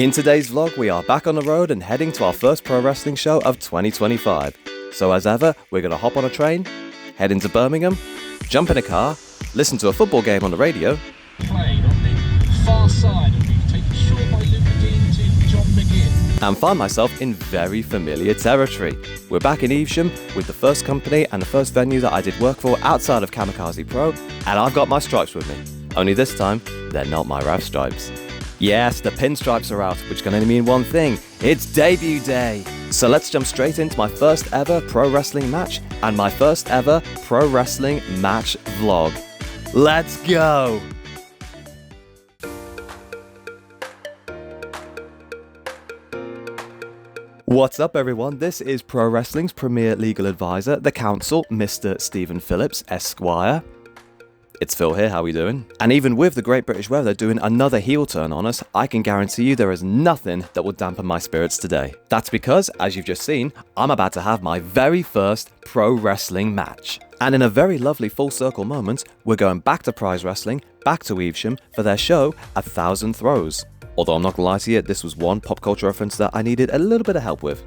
In today's vlog, we are back on the road and heading to our first pro wrestling show of 2025. So as ever, we're going to hop on a train, head into Birmingham, jump in a car, listen to a football game on the radio, played on the far side and be taken short by Luca Dean to John McGinn, and find myself in very familiar territory. We're back in Evesham with the first company and the first venue that I did work for outside of Kamikaze Pro, and I've got my stripes with me. Only this time, they're not my RAV stripes. Yes, the pinstripes are out, which can only mean one thing. It's debut day! So let's jump straight into my first ever pro wrestling match and my first ever pro wrestling match vlog. Let's go! What's up everyone, this is Pro Wrestling's premier legal advisor, the counsel, Mr. Stephen Phillips, Esquire. It's Phil here, how we doing? And even with the Great British Weather doing another heel turn on us, I can guarantee you there is nothing that will dampen my spirits today. That's because, as you've just seen, I'm about to have my very first pro wrestling match. And in a very lovely full circle moment, we're going back to Prize Wrestling, back to Evesham, for their show, 1,000 Throws. Although I'm not gonna lie to you, this was one pop culture reference that I needed a little bit of help with.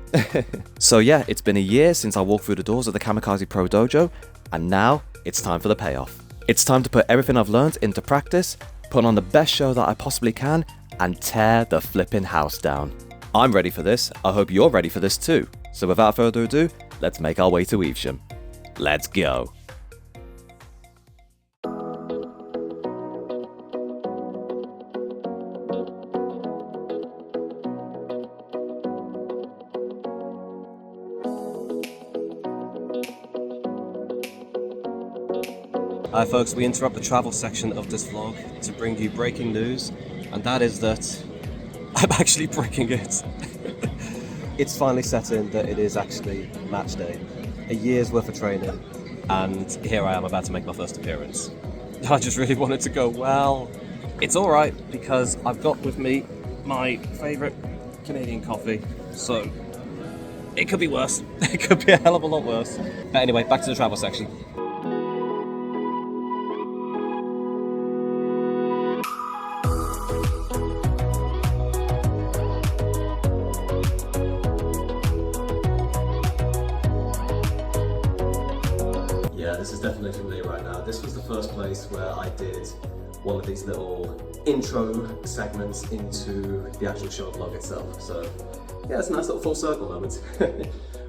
So yeah, it's been a year since I walked through the doors of the Kamikaze Pro Dojo, and now it's time for the payoff. It's time to put everything I've learned into practice, put on the best show that I possibly can, and tear the flipping house down. I'm ready for this, I hope you're ready for this too. So without further ado, let's make our way to Evesham. Let's go. Hi folks, we interrupt the travel section of this vlog to bring you breaking news, and that is that I'm actually breaking it. It's finally set in that it is actually match day. A year's worth of training, and here I am about to make my first appearance. I just really wanted to go well. It's alright, because I've got with me my favourite Canadian coffee, so it could be worse. It could be a hell of a lot worse. But anyway, back to the travel section. Yeah, this is definitely familiar right now. This was the first place where I did one of these little intro segments into the actual show vlog itself. So yeah, it's a nice little full circle moment.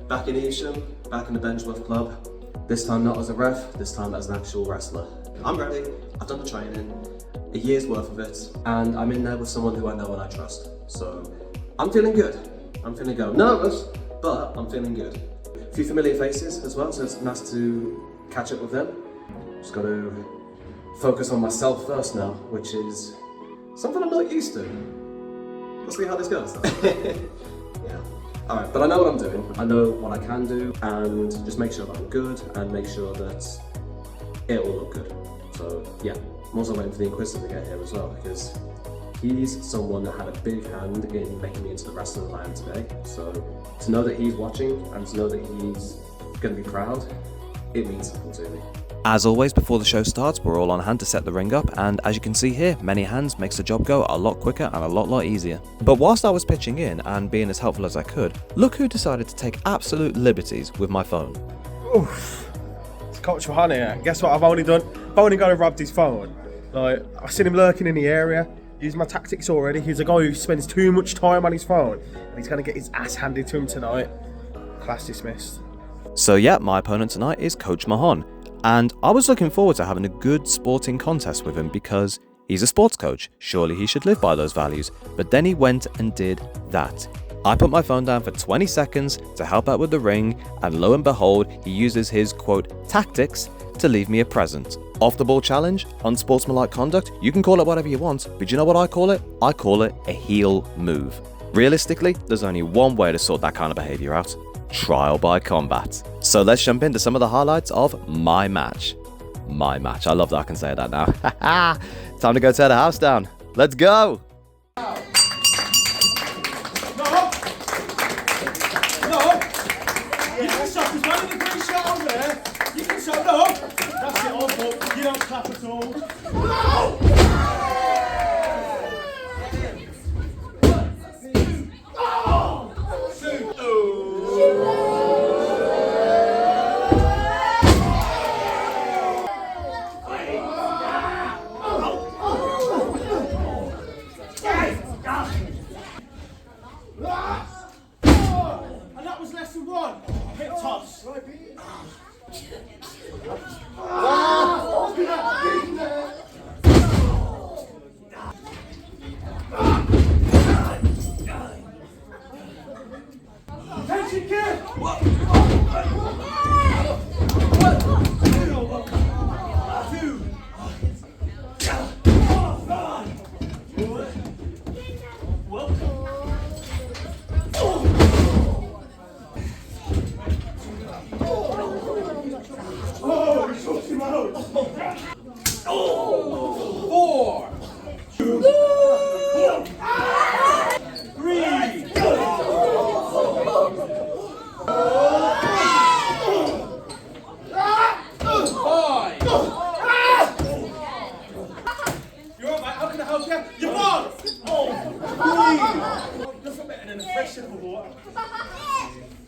Back in Evesham, back in the Benchworth Club. This time not as a ref, this time as an actual wrestler. I'm ready, I've done the training, a year's worth of it, and I'm in there with someone who I know and I trust. So I'm feeling good. I'm feeling good. I'm nervous, but I'm feeling good. A few familiar faces as well, so it's nice to catch up with them. Just got to focus on myself first now, which is something I'm not used to. We'll see how this goes. Yeah. Alright, but I know what I'm doing. I know what I can do, and just make sure that I'm good and make sure that it will look good. So yeah, I'm also waiting for the Inquisitor to get here as well, because he's someone that had a big hand in making me into the wrestler that I am today. So to know that he's watching and to know that he's going to be proud, it means something to me. As always, before the show starts, we're all on hand to set the ring up, and as you can see here, many hands makes the job go a lot quicker and a lot easier. But whilst I was pitching in and being as helpful as I could, look who decided to take absolute liberties with my phone. Oof. It's Coach Mahon here. Guess what I've only done? I've only gone and robbed his phone. Like, I've seen him lurking in the area, used my tactics already. He's a guy who spends too much time on his phone, and he's going to get his ass handed to him tonight. Class dismissed. So yeah, my opponent tonight is Coach Mahon, and I was looking forward to having a good sporting contest with him because he's a sports coach, surely he should live by those values, but then he went and did that. I put my phone down for 20 seconds to help out with the ring, and lo and behold, he uses his, quote, tactics to leave me a present. Off the ball challenge, unsportsmanlike conduct, you can call it whatever you want, but you know what I call it? I call it a heel move. Realistically, there's only one way to sort that kind of behavior out. Trial by combat. So let's jump into some of the highlights of my match. My match. I love that I can say that now. Time to go tear the house down. Let's go! No! You can stop as well in the green shot over there. You can stop. No! That's it, all but you don't clap at all. No! And that was lesson 1. Hip toss. Attention, kid!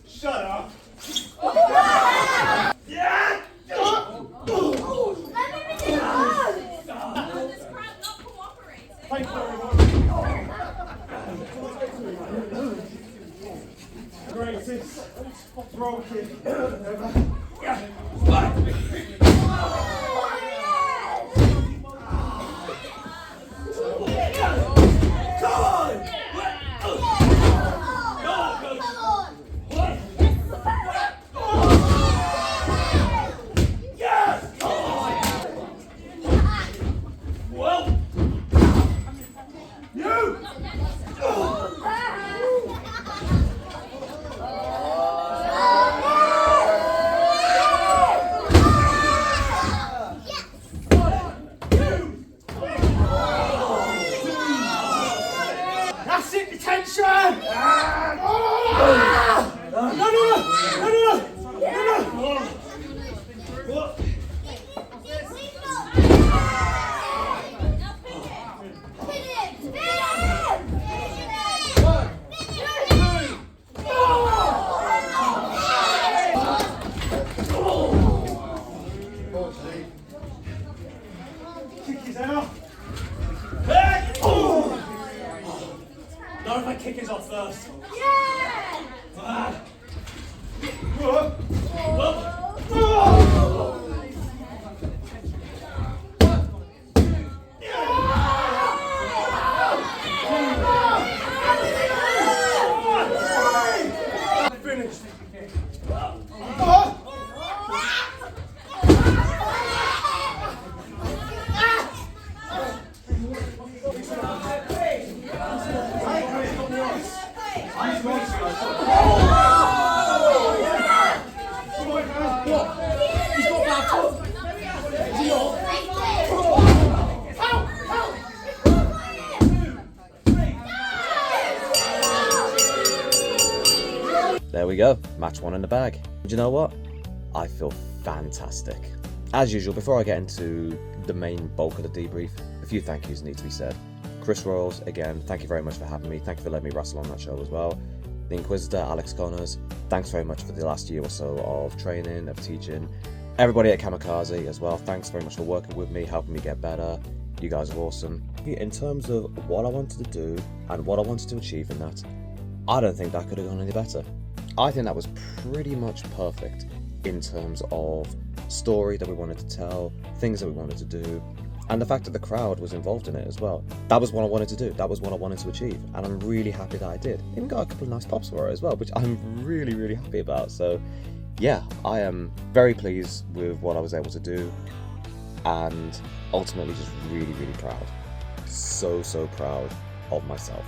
Shut up. Yeah! Greatest throw kick ever. Not if I kick his off first. Yeah! Finished. There we go, match 1 in the bag. And you know what? I feel fantastic. As usual, before I get into the main bulk of the debrief, a few thank yous need to be said. Chris Royals, again, thank you very much for having me. Thank you for letting me wrestle on that show as well. The Inquisitor, Alex Connors, thanks very much for the last year or so of training, of teaching. Everybody at Kamikaze as well, thanks very much for working with me, helping me get better. You guys are awesome. In terms of what I wanted to do and what I wanted to achieve in that, I don't think that could have gone any better. I think that was pretty much perfect in terms of story that we wanted to tell, things that we wanted to do, and the fact that the crowd was involved in it as well. That was what I wanted to do, that was what I wanted to achieve, and I'm really happy that I did. Even got a couple of nice pops for it as well, which I'm really, really happy about. So yeah, I am very pleased with what I was able to do, and ultimately just really, really proud. So proud of myself.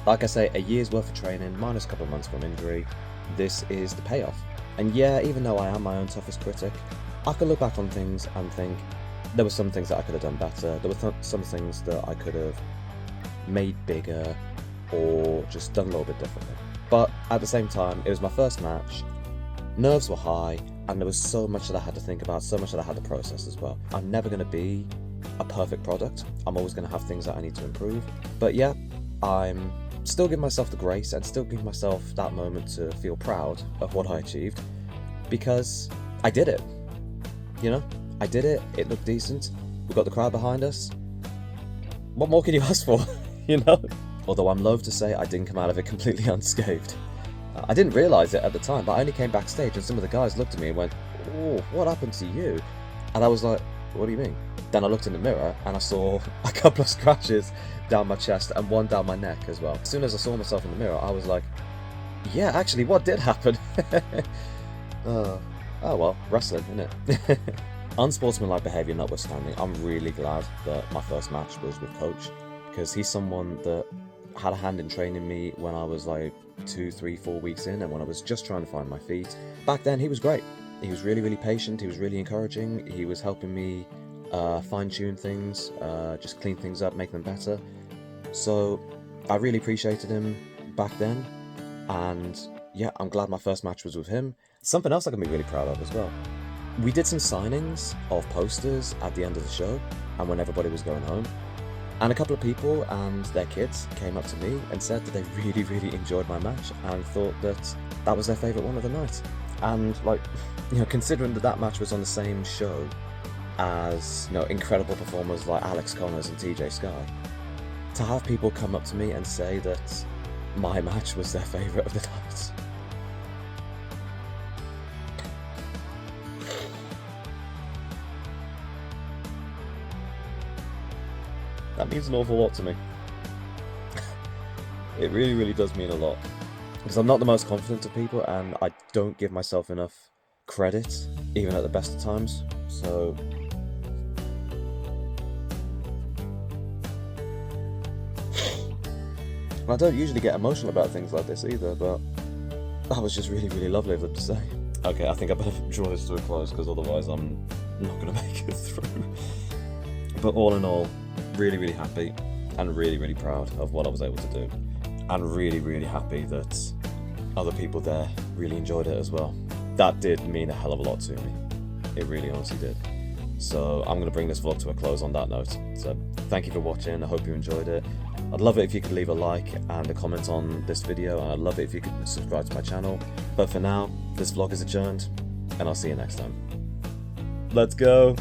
Like I say, a year's worth of training, minus a couple of months from injury, this is the payoff. And yeah, even though I am my own toughest critic, I can look back on things and think there were some things that I could have done better, there were some things that I could have made bigger or just done a little bit differently. But at the same time, it was my first match, nerves were high, and there was so much that I had to think about, so much that I had to process as well. I'm never going to be a perfect product, I'm always going to have things that I need to improve. But yeah, I'm still giving myself the grace and still giving myself that moment to feel proud of what I achieved, because I did it. You know, I did it, it looked decent, we got the crowd behind us. What more can you ask for, you know? although I'm loath to say I didn't come out of it completely unscathed. I didn't realise it at the time, but I only came backstage and some of the guys looked at me and went, "Oh, what happened to you?" And I was like, "What do you mean?" Then I looked in the mirror and I saw a couple of scratches down my chest and one down my neck as well. As soon as I saw myself in the mirror, I was like, yeah, actually, what did happen? Oh well, wrestling, innit? Unsportsmanlike behaviour notwithstanding, I'm really glad that my first match was with Coach, because he's someone that had a hand in training me when I was like 2, 3, 4 weeks in, and when I was just trying to find my feet. Back then, he was great. He was really, really patient. He was really encouraging. He was helping me fine-tune things, just clean things up, make them better. So I really appreciated him back then, and yeah, I'm glad my first match was with him. Something else I can be really proud of as well. We did some signings of posters at the end of the show and when everybody was going home. And a couple of people and their kids came up to me and said that they really, really enjoyed my match and thought that that was their favourite one of the night. And like, you know, considering that that match was on the same show as, you know, incredible performers like Alex Connors and TJ Sky, to have people come up to me and say that my match was their favourite of the night. That means an awful lot to me. It really, really does mean a lot. Because I'm not the most confident of people and I don't give myself enough credit, even at the best of times. So I don't usually get emotional about things like this either, but that was just really, really lovely of them to say. Okay, I think I better draw this to a close because otherwise I'm not going to make it through. But all in all, really, really happy and really, really proud of what I was able to do. And really, really happy that other people there really enjoyed it as well. That did mean a hell of a lot to me. It really honestly did. So I'm going to bring this vlog to a close on that note. So thank you for watching. I hope you enjoyed it. I'd love it if you could leave a like and a comment on this video, and I'd love it if you could subscribe to my channel. But for now, this vlog is adjourned, and I'll see you next time. Let's go!